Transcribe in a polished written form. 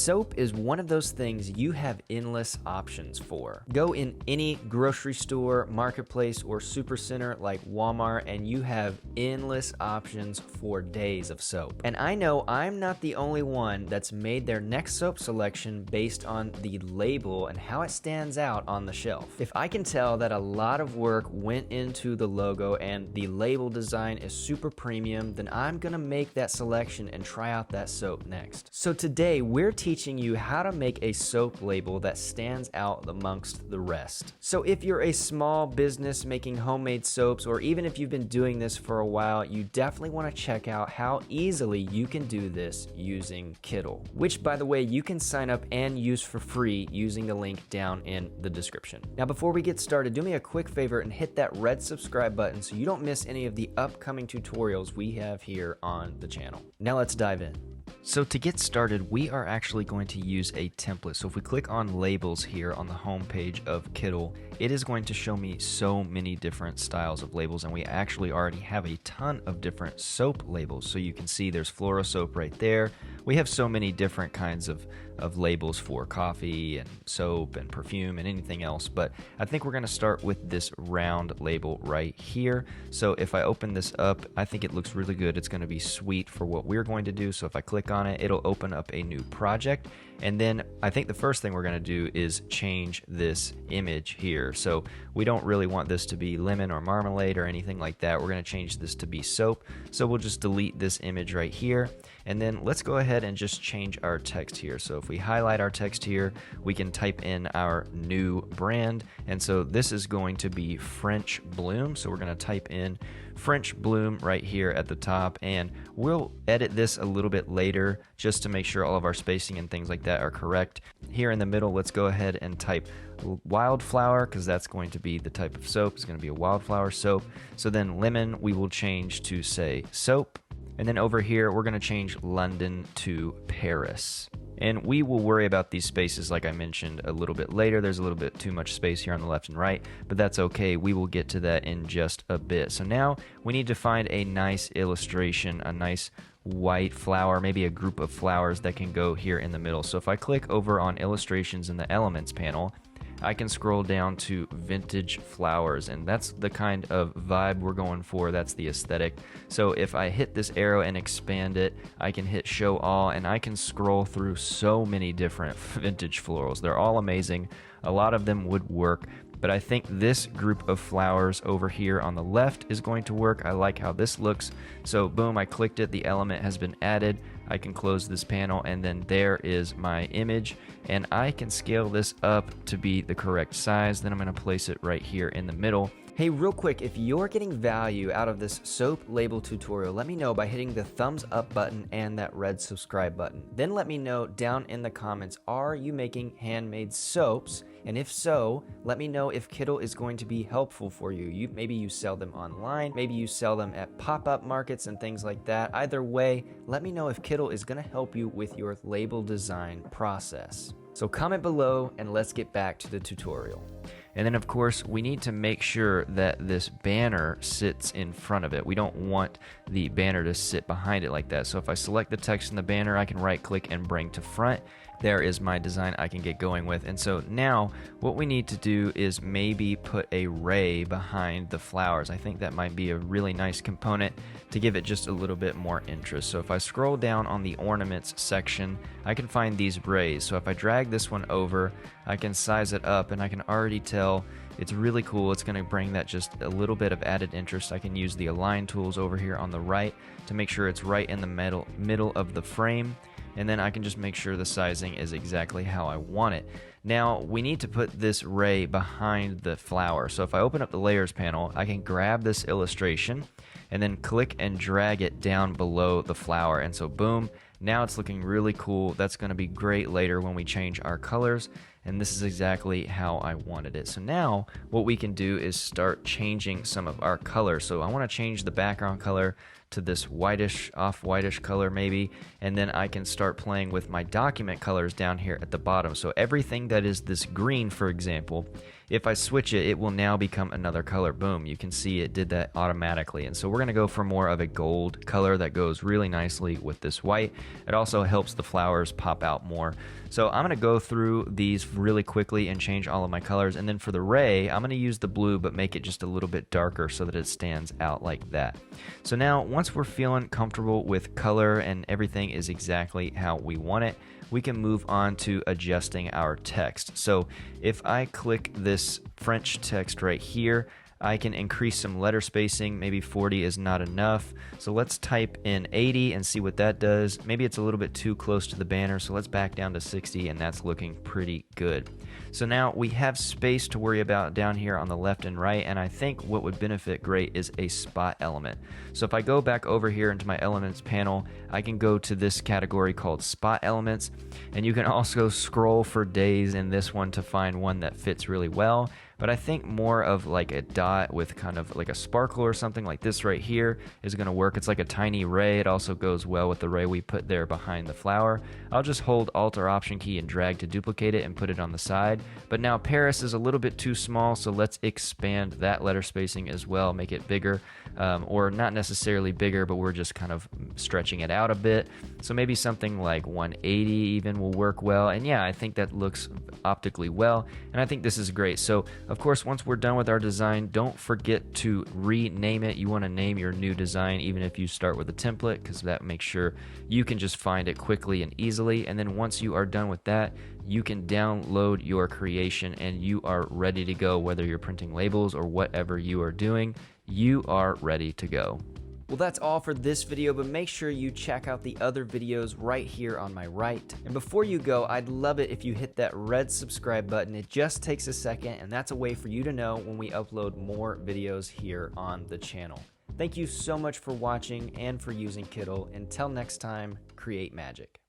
Soap is one of those things you have endless options for. Go in any grocery store, marketplace, or supercenter like Walmart and you have endless options for days of soap. And I know I'm not the only one that's made their next soap selection based on the label and how it stands out on the shelf. If I can tell that a lot of work went into the logo and the label design is super premium, then I'm gonna make that selection and try out that soap next. So today we're teaching you how to make a soap label that stands out amongst the rest. So if you're a small business making homemade soaps, or even if you've been doing this for a while, you definitely want to check out how easily you can do this using Kittl, which by the way, you can sign up and use for free using the link down in the description. Now before we get started, do me a quick favor and hit that red subscribe button so you don't miss any of the upcoming tutorials we have here on the channel. Now let's dive in. So to get started, we are actually going to use a template. So if we click on labels here on the home page of Kittl, it is going to show me so many different styles of labels, and we actually already have a ton of different soap labels. So you can see there's Flora soap right there. We have so many different kinds of labels for coffee and soap and perfume and anything else, but I think we're going to start with this round label right here. So if I open this up, I think it looks really good. It's going to be sweet for what we're going to do. So if I click on it, it'll open up a new project. And then I think the first thing we're going to do is change this image here. So we don't really want this to be lemon or marmalade or anything like that. We're going to change this to be soap. So we'll just delete this image right here. And then let's go ahead and just change our text here. So if we highlight our text here, we can type in our new brand. And so this is going to be French Bloom. So we're going to type in French Bloom right here at the top, and we'll edit this a little bit later just to make sure all of our spacing and things like that are correct. Here in the middle, let's go ahead and type wildflower, because that's going to be the type of soap. It's going to be a wildflower soap. So then lemon, we will change to say soap. And then over here, we're going to change London to Paris. And we will worry about these spaces like I mentioned a little bit later. There's a little bit too much space here on the left and right, but that's okay. We will get to that in just a bit. So now we need to find a nice illustration, a nice white flower, maybe a group of flowers that can go here in the middle. So if I click over on illustrations in the elements panel, I can scroll down to vintage flowers, and that's the kind of vibe we're going for. That's the aesthetic. So if I hit this arrow and expand it, I can hit show all, and I can scroll through so many different vintage florals. They're all amazing. A lot of them would work, but I think this group of flowers over here on the left is going to work. I like how this looks. So boom, I clicked it, the element has been added. I can close this panel, and then there is my image, and I can scale this up to be the correct size. Then I'm going to place it right here in the middle. Hey, real quick, if you're getting value out of this soap label tutorial, let me know by hitting the thumbs up button and that red subscribe button. Then let me know down in the comments, are you making handmade soaps? And if so, let me know if Kittl is going to be helpful for you. Maybe you sell them online, maybe you sell them at pop-up markets and things like that. Either way, let me know if Kittl is going to help you with your label design process. So comment below and let's get back to the tutorial. And then of course, we need to make sure that this banner sits in front of it. We don't want the banner to sit behind it like that. So if I select the text in the banner, I can right click and bring to front. There is my design I can get going with. And so now what we need to do is maybe put a ray behind the flowers. I think that might be a really nice component to give it just a little bit more interest. So if I scroll down on the ornaments section, I can find these rays. So if I drag this one over, I can size it up, and I can already tell it's really cool. It's going to bring that just a little bit of added interest. I can use the align tools over here on the right to make sure it's right in the middle of the frame. And then I can just make sure the sizing is exactly how I want it. Now we need to put this ray behind the flower. So if I open up the layers panel, I can grab this illustration and then click and drag it down below the flower. And so boom, now it's looking really cool. That's going to be great later when we change our colors. and this is exactly how I wanted it. So now what we can do is start changing some of our color. So I want to change the background color to this whitish, off-whitish color maybe, and then I can start playing with my document colors down here at the bottom. So everything that is this green, for example, if I switch it, it will now become another color. Boom, you can see it did that automatically. And so we're going to go for more of a gold color that goes really nicely with this white. It also helps the flowers pop out more. So I'm going to go through these really quickly and change all of my colors. And then for the ray, I'm going to use the blue but make it just a little bit darker so that it stands out like that. So now once we're feeling comfortable with color and everything is exactly how we want it, we can move on to adjusting our text. So if I click this French text right here, I can increase some letter spacing. Maybe 40 is not enough. So let's type in 80 and see what that does. Maybe it's a little bit too close to the banner, so let's back down to 60, and that's looking pretty good. So now we have space to worry about down here on the left and right, and I think what would benefit great is a spot element. So if I go back over here into my elements panel, I can go to this category called spot elements, and you can also scroll for days in this one to find one that fits really well. But I think more of like a dot with kind of like a sparkle or something like this right here is going to work. It's like a tiny ray. It also goes well with the ray we put there behind the flower. I'll just hold Alt or Option key and drag to duplicate it and put it on the side. But now Paris is a little bit too small, so let's expand that letter spacing as well, make it bigger. Or not necessarily bigger, but we're just kind of stretching it out a bit. So maybe something like 180 even will work well. And yeah, I think that looks optically well. And I think this is great. So of course, once we're done with our design, don't forget to rename it. You want to name your new design even if you start with a template, because that makes sure you can just find it quickly and easily. And then once you are done with that, you can download your creation and you are ready to go. Whether you're printing labels or whatever you are doing, you are ready to go. Well, that's all for this video, but make sure you check out the other videos right here on my right. And before you go, I'd love it if you hit that red subscribe button. It just takes a second, and that's a way for you to know when we upload more videos here on the channel. Thank you so much for watching and for using Kittl. Until next time, create magic.